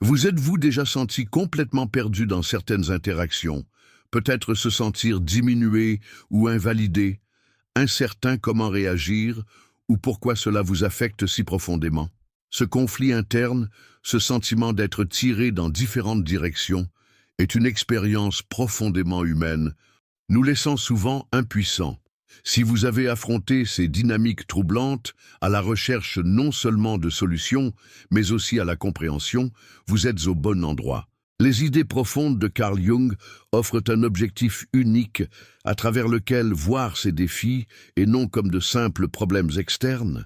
Vous êtes-vous déjà senti complètement perdu dans certaines interactions, peut-être se sentir diminué ou invalidé, incertain comment réagir ou pourquoi cela vous affecte si profondément? Ce conflit interne, ce sentiment d'être tiré dans différentes directions, est une expérience profondément humaine, nous laissant souvent impuissants. Si vous avez affronté ces dynamiques troublantes, à la recherche non seulement de solutions, mais aussi à la compréhension, vous êtes au bon endroit. Les idées profondes de Carl Jung offrent un objectif unique à travers lequel voir ces défis, et non comme de simples problèmes externes,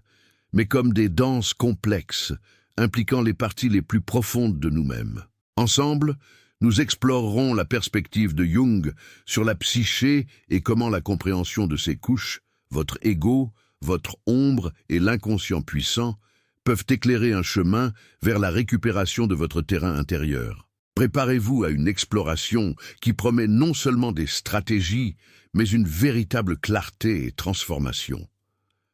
mais comme des danses complexes, impliquant les parties les plus profondes de nous-mêmes. Ensemble, nous explorerons la perspective de Jung sur la psyché et comment la compréhension de ses couches, votre ego, votre ombre et l'inconscient puissant, peuvent éclairer un chemin vers la récupération de votre terrain intérieur. Préparez-vous à une exploration qui promet non seulement des stratégies, mais une véritable clarté et transformation.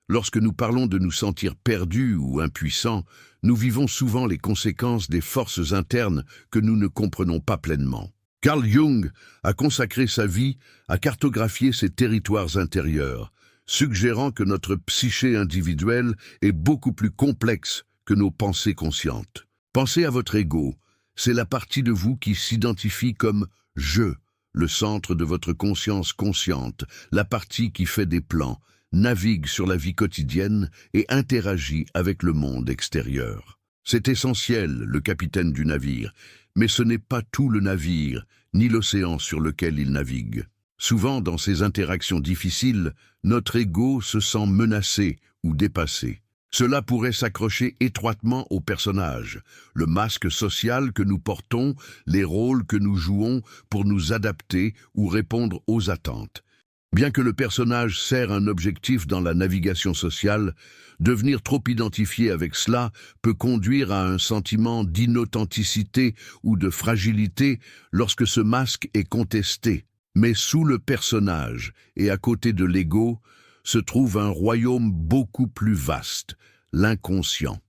Lorsque nous parlons de nous sentir perdus ou impuissants, nous vivons souvent les conséquences des forces internes que nous ne comprenons pas pleinement. Carl Jung a consacré sa vie à cartographier ces territoires intérieurs, suggérant que notre psyché individuelle est beaucoup plus complexe que nos pensées conscientes. Pensez à votre ego, c'est la partie de vous qui s'identifie comme « je », le centre de votre conscience consciente, la partie qui fait des plans, navigue sur la vie quotidienne et interagit avec le monde extérieur. C'est essentiel, le capitaine du navire, mais ce n'est pas tout le navire, ni l'océan sur lequel il navigue. Souvent, dans ces interactions difficiles, notre ego se sent menacé ou dépassé. Cela pourrait s'accrocher étroitement au personnage, le masque social que nous portons, les rôles que nous jouons pour nous adapter ou répondre aux attentes. Bien que le personnage sert un objectif dans la navigation sociale, devenir trop identifié avec cela peut conduire à un sentiment d'inauthenticité ou de fragilité lorsque ce masque est contesté. Mais sous le personnage et à côté de l'ego se trouve un royaume beaucoup plus vaste, l'inconscient.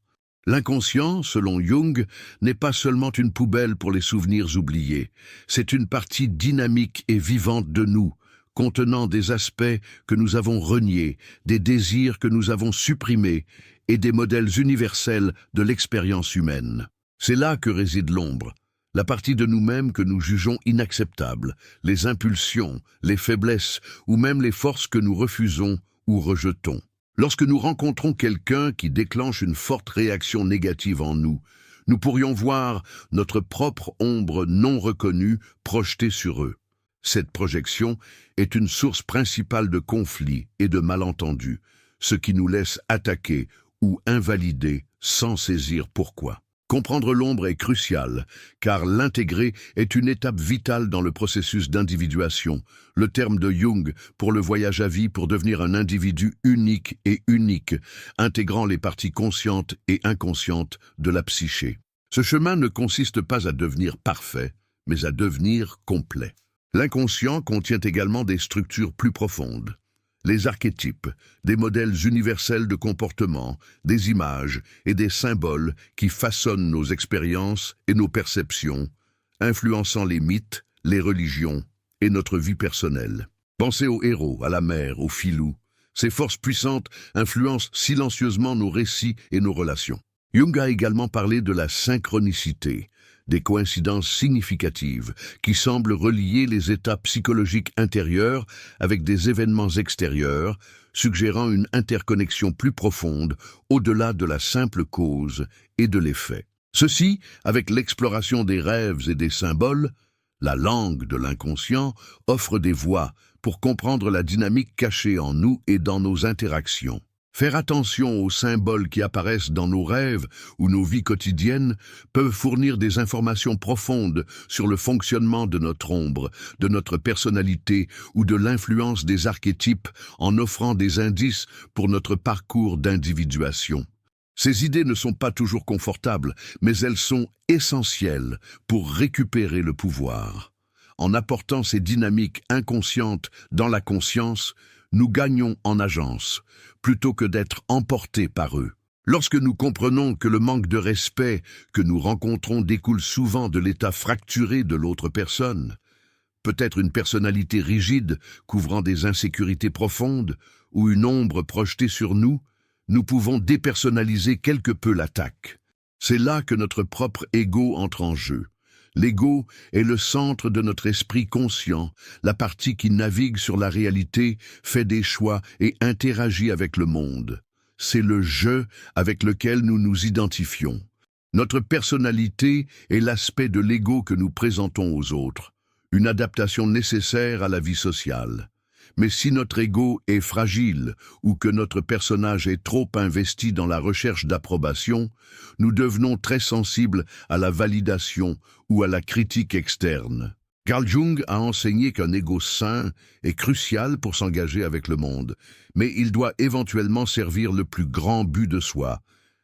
L'inconscient, selon Jung, n'est pas seulement une poubelle pour les souvenirs oubliés, c'est une partie dynamique et vivante de nous, contenant des aspects que nous avons reniés, des désirs que nous avons supprimés et des modèles universels de l'expérience humaine. C'est là que réside l'ombre, la partie de nous-mêmes que nous jugeons inacceptable, les impulsions, les faiblesses ou même les forces que nous refusons ou rejetons. Lorsque nous rencontrons quelqu'un qui déclenche une forte réaction négative en nous, nous pourrions voir notre propre ombre non reconnue projetée sur eux. Cette projection est une source principale de conflits et de malentendus, ce qui nous laisse attaquer ou invalider sans saisir pourquoi. Comprendre l'ombre est crucial, car l'intégrer est une étape vitale dans le processus d'individuation, le terme de Jung pour le voyage à vie pour devenir un individu unique et unique, intégrant les parties conscientes et inconscientes de la psyché. Ce chemin ne consiste pas à devenir parfait, mais à devenir complet. L'inconscient contient également des structures plus profondes. Les archétypes, des modèles universels de comportement, des images et des symboles qui façonnent nos expériences et nos perceptions, influençant les mythes, les religions et notre vie personnelle. Pensez aux héros, à la mer, aux filous. Ces forces puissantes influencent silencieusement nos récits et nos relations. Jung a également parlé de la synchronicité, des coïncidences significatives qui semblent relier les états psychologiques intérieurs avec des événements extérieurs, suggérant une interconnexion plus profonde au-delà de la simple cause et de l'effet. Ceci, avec l'exploration des rêves et des symboles, la langue de l'inconscient offre des voies pour comprendre la dynamique cachée en nous et dans nos interactions. Faire attention aux symboles qui apparaissent dans nos rêves ou nos vies quotidiennes peuvent fournir des informations profondes sur le fonctionnement de notre ombre, de notre personnalité ou de l'influence des archétypes en offrant des indices pour notre parcours d'individuation. Ces idées ne sont pas toujours confortables, mais elles sont essentielles pour récupérer le pouvoir. En apportant ces dynamiques inconscientes dans la conscience, nous gagnons en agence, plutôt que d'être emportés par eux. Lorsque nous comprenons que le manque de respect que nous rencontrons découle souvent de l'état fracturé de l'autre personne, peut-être une personnalité rigide couvrant des insécurités profondes ou une ombre projetée sur nous, nous pouvons dépersonnaliser quelque peu l'attaque. C'est là que notre propre ego entre en jeu. L'ego est le centre de notre esprit conscient, la partie qui navigue sur la réalité, fait des choix et interagit avec le monde. C'est le « je » avec lequel nous nous identifions. Notre personnalité est l'aspect de l'ego que nous présentons aux autres, une adaptation nécessaire à la vie sociale. Mais si notre ego est fragile ou que notre personnage est trop investi dans la recherche d'approbation, nous devenons très sensibles à la validation ou à la critique externe. Carl Jung a enseigné qu'un ego sain est crucial pour s'engager avec le monde, mais il doit éventuellement servir le plus grand but de soi,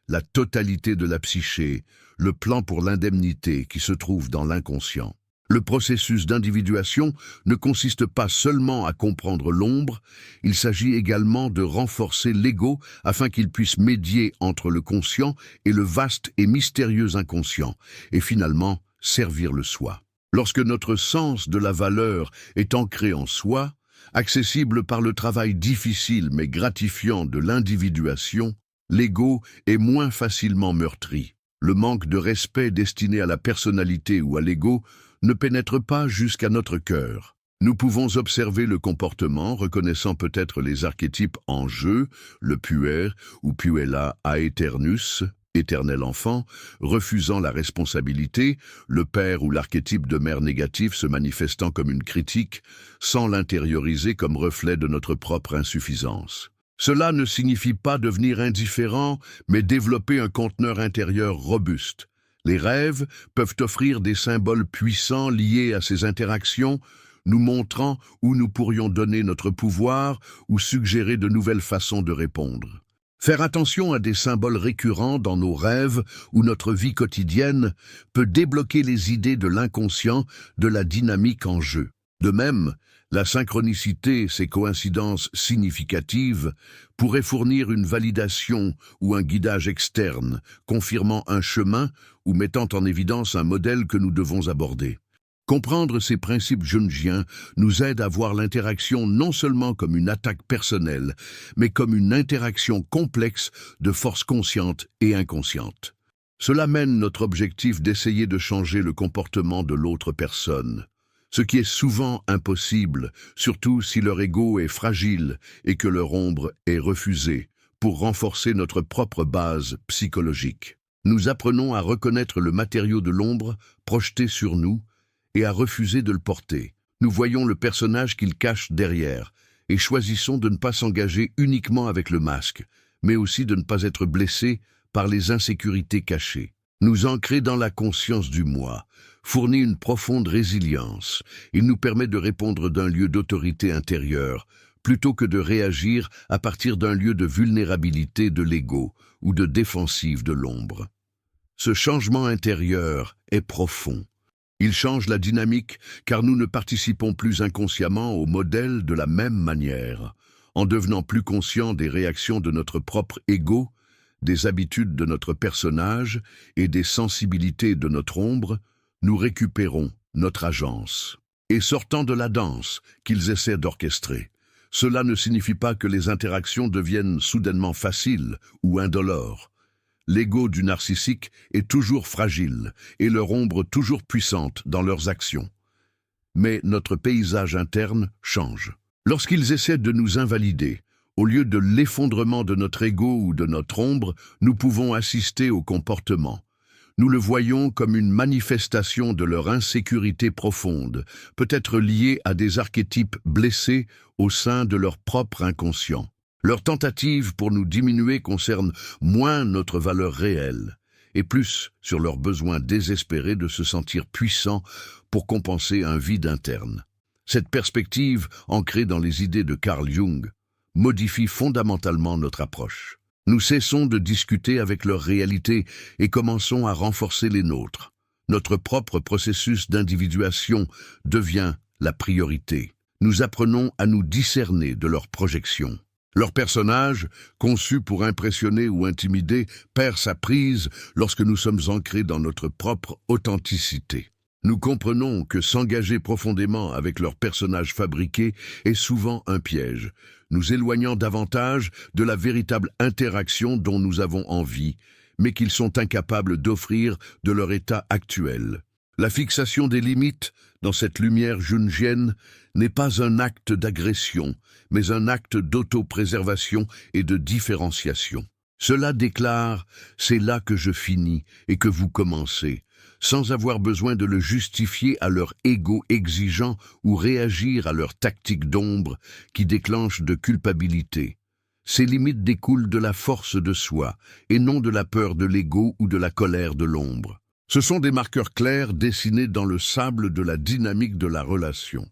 la totalité de la psyché, le plan pour l'indemnité qui se trouve dans l'inconscient. Le processus d'individuation ne consiste pas seulement à comprendre l'ombre, il s'agit également de renforcer l'ego afin qu'il puisse médier entre le conscient et le vaste et mystérieux inconscient, et finalement servir le soi. Lorsque notre sens de la valeur est ancré en soi, accessible par le travail difficile mais gratifiant de l'individuation, l'ego est moins facilement meurtri. Le manque de respect destiné à la personnalité ou à l'ego ne pénètre pas jusqu'à notre cœur. Nous pouvons observer le comportement, reconnaissant peut-être les archétypes en jeu, le puer ou puella aeternus, éternel enfant, refusant la responsabilité, le père ou l'archétype de mère négatif se manifestant comme une critique, sans l'intérioriser comme reflet de notre propre insuffisance. Cela ne signifie pas devenir indifférent, mais développer un conteneur intérieur robuste. Les rêves peuvent offrir des symboles puissants liés à ces interactions, nous montrant où nous pourrions donner notre pouvoir ou suggérer de nouvelles façons de répondre. Faire attention à des symboles récurrents dans nos rêves ou notre vie quotidienne peut débloquer les idées de l'inconscient, de la dynamique en jeu. De même, la synchronicité, ces coïncidences significatives, pourraient fournir une validation ou un guidage externe, confirmant un chemin ou mettant en évidence un modèle que nous devons aborder. Comprendre ces principes jungiens nous aide à voir l'interaction non seulement comme une attaque personnelle, mais comme une interaction complexe de forces conscientes et inconscientes. Cela mène notre objectif d'essayer de changer le comportement de l'autre personne, ce qui est souvent impossible, surtout si leur ego est fragile et que leur ombre est refusée, pour renforcer notre propre base psychologique. Nous apprenons à reconnaître le matériau de l'ombre projeté sur nous, et à refuser de le porter. Nous voyons le personnage qu'il cache derrière et choisissons de ne pas s'engager uniquement avec le masque, mais aussi de ne pas être blessés par les insécurités cachées. Nous ancrer dans la conscience du moi fournit une profonde résilience. Il nous permet de répondre d'un lieu d'autorité intérieure, plutôt que de réagir à partir d'un lieu de vulnérabilité de l'ego ou de défensive de l'ombre. Ce changement intérieur est profond. Il change la dynamique car nous ne participons plus inconsciemment au modèle de la même manière. En devenant plus conscients des réactions de notre propre ego, des habitudes de notre personnage et des sensibilités de notre ombre, nous récupérons notre agence. Et sortant de la danse qu'ils essaient d'orchestrer, cela ne signifie pas que les interactions deviennent soudainement faciles ou indolores. L'ego du narcissique est toujours fragile et leur ombre toujours puissante dans leurs actions. Mais notre paysage interne change. Lorsqu'ils essaient de nous invalider, au lieu de l'effondrement de notre ego ou de notre ombre, nous pouvons assister au comportement. Nous le voyons comme une manifestation de leur insécurité profonde, peut-être liée à des archétypes blessés au sein de leur propre inconscient. Leurs tentatives pour nous diminuer concernent moins notre valeur réelle et plus sur leur besoin désespéré de se sentir puissants pour compenser un vide interne. Cette perspective, ancrée dans les idées de Carl Jung, modifie fondamentalement notre approche. Nous cessons de discuter avec leur réalité et commençons à renforcer les nôtres. Notre propre processus d'individuation devient la priorité. Nous apprenons à nous discerner de leurs projections. Leur personnage, conçu pour impressionner ou intimider, perd sa prise lorsque nous sommes ancrés dans notre propre authenticité. Nous comprenons que s'engager profondément avec leur personnage fabriqué est souvent un piège, nous éloignant davantage de la véritable interaction dont nous avons envie, mais qu'ils sont incapables d'offrir de leur état actuel. La fixation des limites, dans cette lumière jungienne, n'est pas un acte d'agression, mais un acte d'autopréservation et de différenciation. Cela déclare « c'est là que je finis et que vous commencez », sans avoir besoin de le justifier à leur ego exigeant ou réagir à leur tactique d'ombre qui déclenche de culpabilité. Ces limites découlent de la force de soi et non de la peur de l'ego ou de la colère de l'ombre. Ce sont des marqueurs clairs dessinés dans le sable de la dynamique de la relation.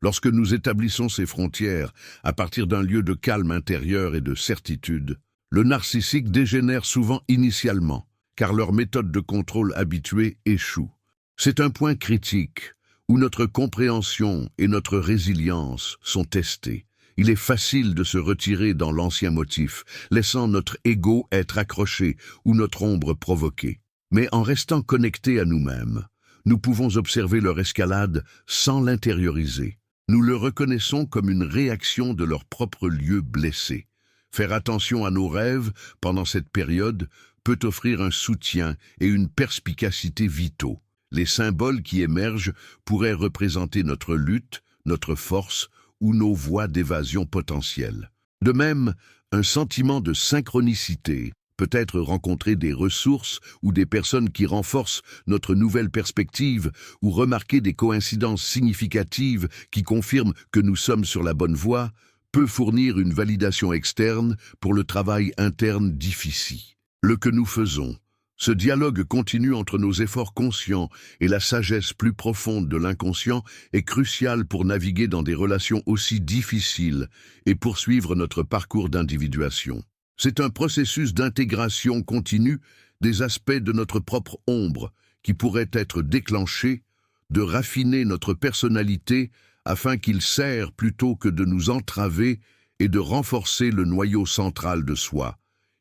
Lorsque nous établissons ces frontières à partir d'un lieu de calme intérieur et de certitude, le narcissique dégénère souvent initialement, car leur méthode de contrôle habituée échoue. C'est un point critique où notre compréhension et notre résilience sont testées. Il est facile de se retirer dans l'ancien motif, laissant notre ego être accroché ou notre ombre provoquée. Mais en restant connectés à nous-mêmes, nous pouvons observer leur escalade sans l'intérioriser. Nous le reconnaissons comme une réaction de leur propre lieu blessé. Faire attention à nos rêves pendant cette période peut offrir un soutien et une perspicacité vitaux. Les symboles qui émergent pourraient représenter notre lutte, notre force ou nos voies d'évasion potentielles. De même, un sentiment de synchronicité peut être rencontrer des ressources ou des personnes qui renforcent notre nouvelle perspective ou remarquer des coïncidences significatives qui confirment que nous sommes sur la bonne voie, peut fournir une validation externe pour le travail interne difficile. Le que nous faisons, ce dialogue continu entre nos efforts conscients et la sagesse plus profonde de l'inconscient est crucial pour naviguer dans des relations aussi difficiles et poursuivre notre parcours d'individuation. C'est un processus d'intégration continue des aspects de notre propre ombre qui pourrait être déclenché, de raffiner notre personnalité afin qu'il sert plutôt que de nous entraver et de renforcer le noyau central de soi,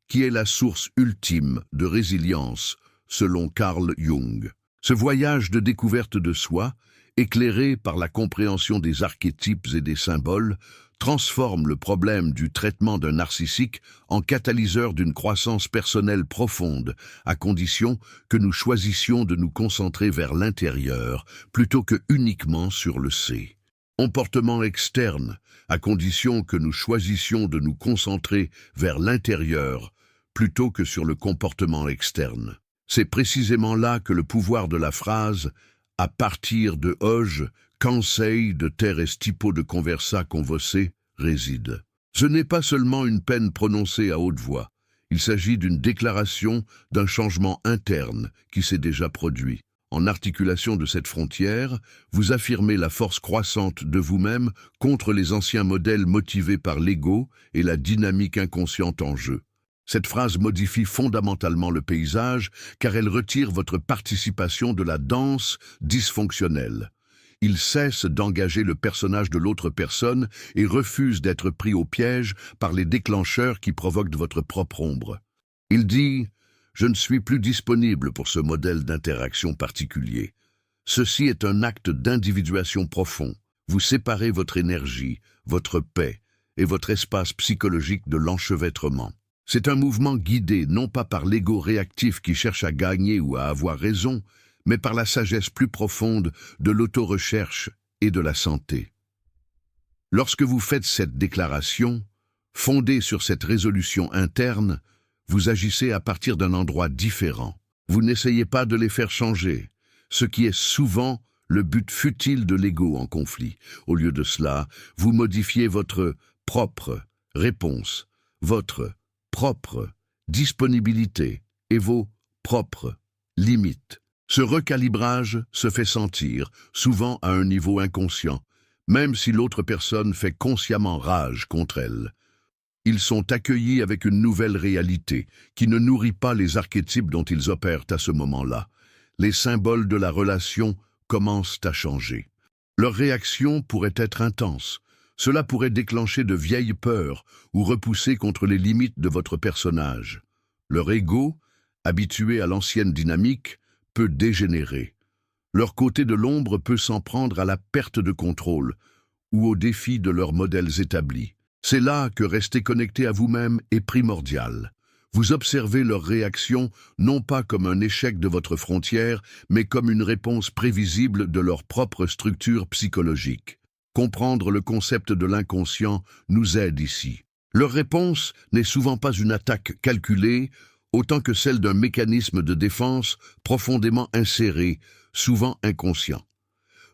qui est la source ultime de résilience, selon Carl Jung. Ce voyage de découverte de soi, éclairé par la compréhension des archétypes et des symboles, transforme le problème du traitement d'un narcissique en catalyseur d'une croissance personnelle profonde, à condition que nous choisissions de nous concentrer vers l'intérieur plutôt que uniquement sur le C. Comportement externe, à condition que nous choisissions de nous concentrer vers l'intérieur plutôt que sur le comportement externe. C'est précisément là que le pouvoir de la phrase « à partir de hoje, conseil de terre estipo de conversa convossé » réside. Ce n'est pas seulement une peine prononcée à haute voix, il s'agit d'une déclaration d'un changement interne qui s'est déjà produit. En articulation de cette frontière, vous affirmez la force croissante de vous-même contre les anciens modèles motivés par l'ego et la dynamique inconsciente en jeu. Cette phrase modifie fondamentalement le paysage car elle retire votre participation de la danse dysfonctionnelle. Il cesse d'engager le personnage de l'autre personne et refuse d'être pris au piège par les déclencheurs qui provoquent votre propre ombre. Il dit « Je ne suis plus disponible pour ce modèle d'interaction particulier. Ceci est un acte d'individuation profond. Vous séparez votre énergie, votre paix et votre espace psychologique de l'enchevêtrement. C'est un mouvement guidé non pas par l'ego réactif qui cherche à gagner ou à avoir raison, mais par la sagesse plus profonde de l'auto-recherche et de la santé. Lorsque vous faites cette déclaration, fondée sur cette résolution interne, vous agissez à partir d'un endroit différent. Vous n'essayez pas de les faire changer, ce qui est souvent le but futile de l'ego en conflit. Au lieu de cela, vous modifiez votre propre réponse, votre propre disponibilité et vos propres limites. Ce recalibrage se fait sentir, souvent à un niveau inconscient, même si l'autre personne fait consciemment rage contre elle. Ils sont accueillis avec une nouvelle réalité qui ne nourrit pas les archétypes dont ils opèrent à ce moment-là. Les symboles de la relation commencent à changer. Leur réaction pourrait être intense, Cela pourrait déclencher de vieilles peurs ou repousser contre les limites de votre personnage. Leur ego, habitué à l'ancienne dynamique, peut dégénérer. Leur côté de l'ombre peut s'en prendre à la perte de contrôle ou au défi de leurs modèles établis. C'est là que rester connecté à vous-même est primordial. Vous observez leurs réactions non pas comme un échec de votre frontière, mais comme une réponse prévisible de leur propre structure psychologique. Comprendre le concept de l'inconscient nous aide ici. Leur réponse n'est souvent pas une attaque calculée, autant que celle d'un mécanisme de défense profondément inséré, souvent inconscient.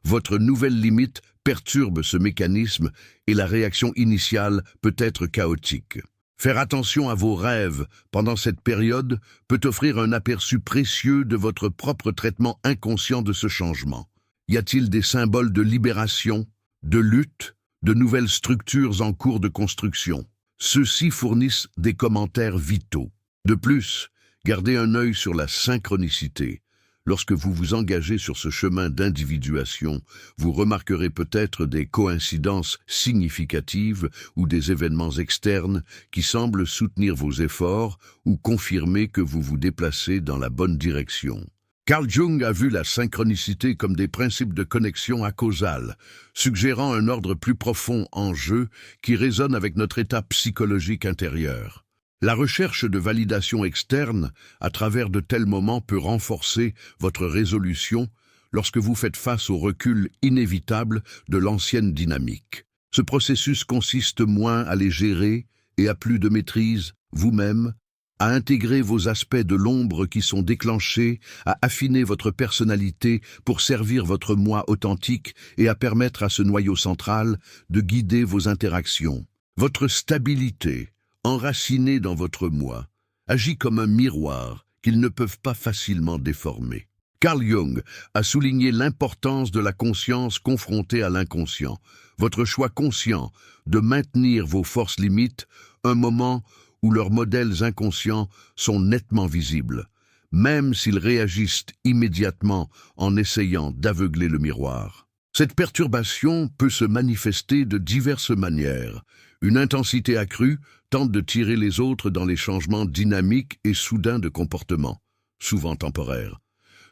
Votre nouvelle limite perturbe ce mécanisme et la réaction initiale peut être chaotique. Faire attention à vos rêves pendant cette période peut offrir un aperçu précieux de votre propre traitement inconscient de ce changement. Y a-t-il des symboles de libération, de lutte, de nouvelles structures en cours de construction? Ceux-ci fournissent des commentaires vitaux. De plus, gardez un œil sur la synchronicité. Lorsque vous vous engagez sur ce chemin d'individuation, vous remarquerez peut-être des coïncidences significatives ou des événements externes qui semblent soutenir vos efforts ou confirmer que vous vous déplacez dans la bonne direction. Carl Jung a vu la synchronicité comme des principes de connexion acausale, suggérant un ordre plus profond en jeu qui résonne avec notre état psychologique intérieur. La recherche de validation externe à travers de tels moments peut renforcer votre résolution lorsque vous faites face au recul inévitable de l'ancienne dynamique. Ce processus consiste moins à les gérer et à plus de maîtrise vous-même, à intégrer vos aspects de l'ombre qui sont déclenchés, à affiner votre personnalité pour servir votre moi authentique et à permettre à ce noyau central de guider vos interactions. Votre stabilité, enracinée dans votre moi, agit comme un miroir qu'ils ne peuvent pas facilement déformer. Carl Jung a souligné l'importance de la conscience confrontée à l'inconscient. Votre choix conscient de maintenir vos forces limites, un moment où leurs modèles inconscients sont nettement visibles, même s'ils réagissent immédiatement en essayant d'aveugler le miroir. Cette perturbation peut se manifester de diverses manières. Une intensité accrue tente de tirer les autres dans les changements dynamiques et soudains de comportement, souvent temporaires.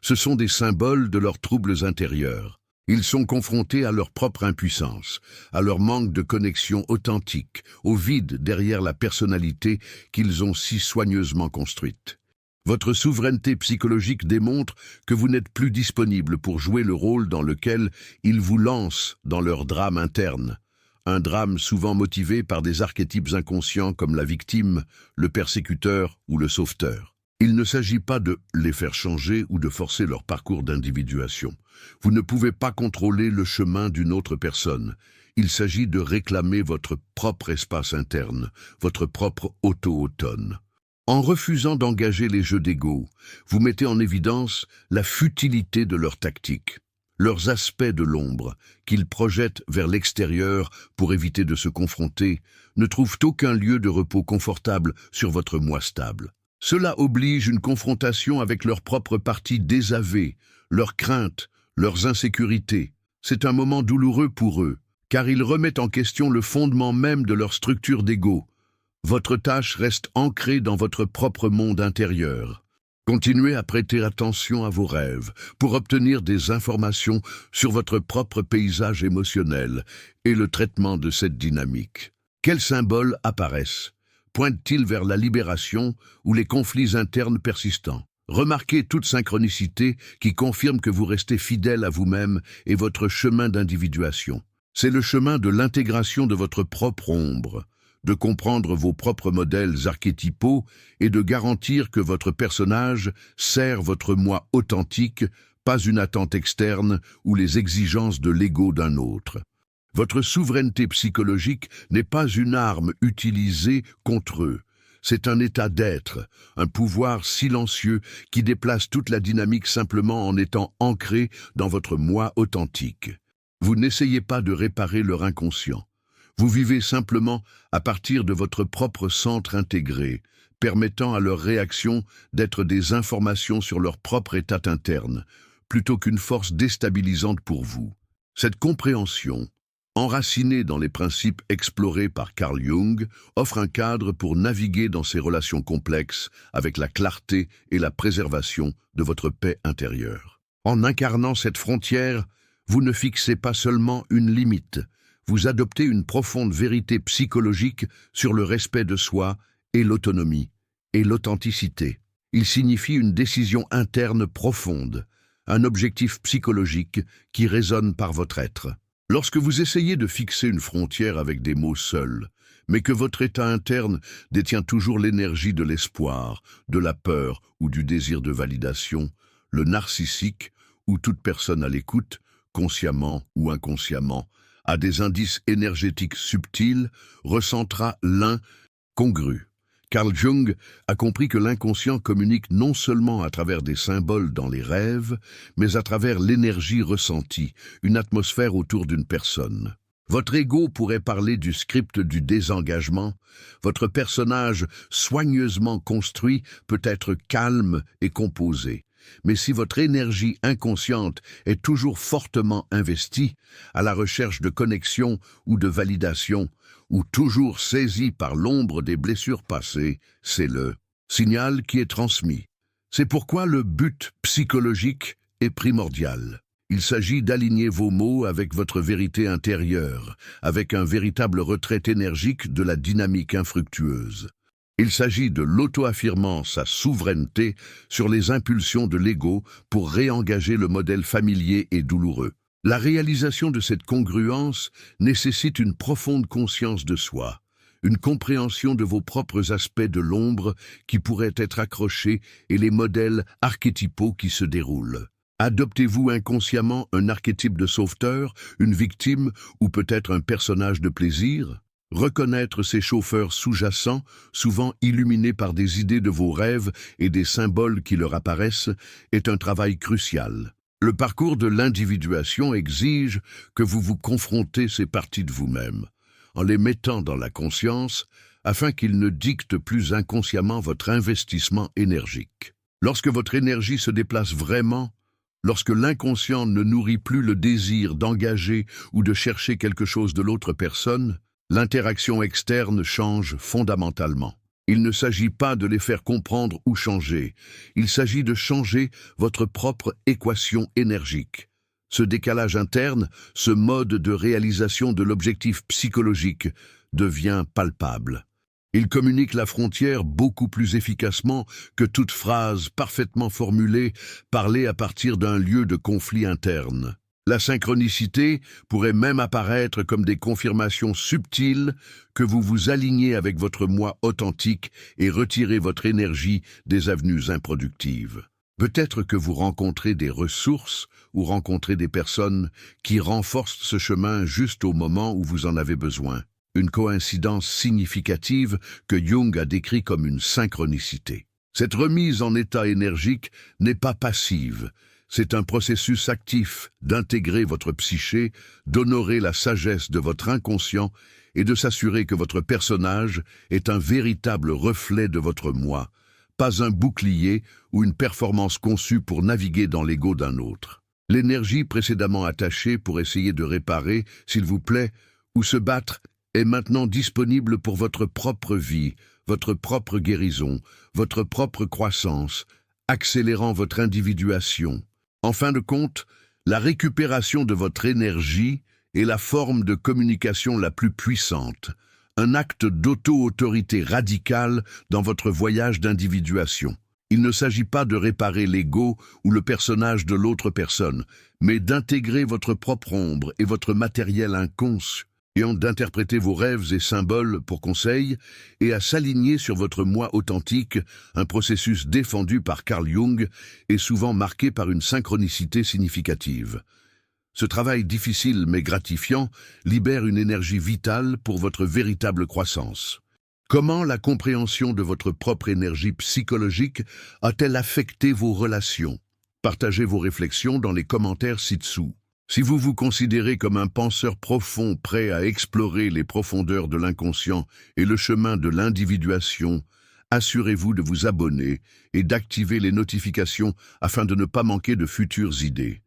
Ce sont des symboles de leurs troubles intérieurs. Ils sont confrontés à leur propre impuissance, à leur manque de connexion authentique, au vide derrière la personnalité qu'ils ont si soigneusement construite. Votre souveraineté psychologique démontre que vous n'êtes plus disponible pour jouer le rôle dans lequel ils vous lancent dans leur drame interne. Un drame souvent motivé par des archétypes inconscients comme la victime, le persécuteur ou le sauveteur. Il ne s'agit pas de les faire changer ou de forcer leur parcours d'individuation. Vous ne pouvez pas contrôler le chemin d'une autre personne. Il s'agit de réclamer votre propre espace interne, votre propre auto-automne. En refusant d'engager les jeux d'ego, vous mettez en évidence la futilité de leurs tactiques, leurs aspects de l'ombre, qu'ils projettent vers l'extérieur pour éviter de se confronter, ne trouvent aucun lieu de repos confortable sur votre moi stable. Cela oblige une confrontation avec leur propre partie désavée, leurs craintes, leurs insécurités. C'est un moment douloureux pour eux, car ils remettent en question le fondement même de leur structure d'ego. Votre tâche reste ancrée dans votre propre monde intérieur. Continuez à prêter attention à vos rêves pour obtenir des informations sur votre propre paysage émotionnel et le traitement de cette dynamique. Quels symboles apparaissent? Pointe-t-il vers la libération ou les conflits internes persistants? Remarquez toute synchronicité qui confirme que vous restez fidèle à vous-même et votre chemin d'individuation. C'est le chemin de l'intégration de votre propre ombre, de comprendre vos propres modèles archétypaux et de garantir que votre personnage sert votre moi authentique, pas une attente externe ou les exigences de l'ego d'un autre. Votre souveraineté psychologique n'est pas une arme utilisée contre eux. C'est un état d'être, un pouvoir silencieux qui déplace toute la dynamique simplement en étant ancré dans votre moi authentique. Vous n'essayez pas de réparer leur inconscient. Vous vivez simplement à partir de votre propre centre intégré, permettant à leurs réactions d'être des informations sur leur propre état interne, plutôt qu'une force déstabilisante pour vous. Cette compréhension, enraciné dans les principes explorés par Carl Jung, offre un cadre pour naviguer dans ces relations complexes avec la clarté et la préservation de votre paix intérieure. En incarnant cette frontière, vous ne fixez pas seulement une limite, vous adoptez une profonde vérité psychologique sur le respect de soi et l'autonomie et l'authenticité. Il signifie une décision interne profonde, un objectif psychologique qui résonne par votre être. Lorsque vous essayez de fixer une frontière avec des mots seuls, mais que votre état interne détient toujours l'énergie de l'espoir, de la peur ou du désir de validation, le narcissique, ou toute personne à l'écoute, consciemment ou inconsciemment, a des indices énergétiques subtils, ressentira l'incongru. Carl Jung a compris que l'inconscient communique non seulement à travers des symboles dans les rêves, mais à travers l'énergie ressentie, une atmosphère autour d'une personne. Votre ego pourrait parler du script du désengagement. Votre personnage soigneusement construit peut être calme et composé. Mais si votre énergie inconsciente est toujours fortement investie, à la recherche de connexion ou de validation, ou toujours saisie par l'ombre des blessures passées, c'est le signal qui est transmis. C'est pourquoi le but psychologique est primordial. Il s'agit d'aligner vos mots avec votre vérité intérieure, avec un véritable retrait énergique de la dynamique infructueuse. Il s'agit de l'auto-affirmant sa souveraineté sur les impulsions de l'ego pour réengager le modèle familier et douloureux. La réalisation de cette congruence nécessite une profonde conscience de soi, une compréhension de vos propres aspects de l'ombre qui pourraient être accrochés et les modèles archétypaux qui se déroulent. Adoptez-vous inconsciemment un archétype de sauveteur, une victime ou peut-être un personnage de plaisir? Reconnaître ces chauffeurs sous-jacents, souvent illuminés par des idées de vos rêves et des symboles qui leur apparaissent, est un travail crucial. Le parcours de l'individuation exige que vous vous confrontez ces parties de vous-même, en les mettant dans la conscience, afin qu'ils ne dictent plus inconsciemment votre investissement énergique. Lorsque votre énergie se déplace vraiment, lorsque l'inconscient ne nourrit plus le désir d'engager ou de chercher quelque chose de l'autre personne, l'interaction externe change fondamentalement. Il ne s'agit pas de les faire comprendre ou changer, il s'agit de changer votre propre équation énergique. Ce décalage interne, ce mode de réalisation de l'objectif psychologique, devient palpable. Il communique la frontière beaucoup plus efficacement que toute phrase parfaitement formulée, parlée à partir d'un lieu de conflit interne. La synchronicité pourrait même apparaître comme des confirmations subtiles que vous vous alignez avec votre moi authentique et retirez votre énergie des avenues improductives. Peut-être que vous rencontrez des ressources ou rencontrez des personnes qui renforcent ce chemin juste au moment où vous en avez besoin. Une coïncidence significative que Jung a décrit comme une synchronicité. Cette remise en état énergique n'est pas passive. C'est un processus actif d'intégrer votre psyché, d'honorer la sagesse de votre inconscient et de s'assurer que votre personnage est un véritable reflet de votre moi, pas un bouclier ou une performance conçue pour naviguer dans l'ego d'un autre. L'énergie précédemment attachée pour essayer de réparer, s'il vous plaît, ou se battre, est maintenant disponible pour votre propre vie, votre propre guérison, votre propre croissance, accélérant votre individuation. En fin de compte, la récupération de votre énergie est la forme de communication la plus puissante, un acte d'auto-autorité radicale dans votre voyage d'individuation. Il ne s'agit pas de réparer l'ego ou le personnage de l'autre personne, mais d'intégrer votre propre ombre et votre matériel inconscient, d'interpréter vos rêves et symboles pour conseil et à s'aligner sur votre moi authentique, un processus défendu par Carl Jung et souvent marqué par une synchronicité significative. Ce travail difficile mais gratifiant libère une énergie vitale pour votre véritable croissance. Comment la compréhension de votre propre énergie psychologique a-t-elle affecté vos relations? Partagez vos réflexions dans les commentaires ci-dessous. Si vous vous considérez comme un penseur profond prêt à explorer les profondeurs de l'inconscient et le chemin de l'individuation, assurez-vous de vous abonner et d'activer les notifications afin de ne pas manquer de futures idées.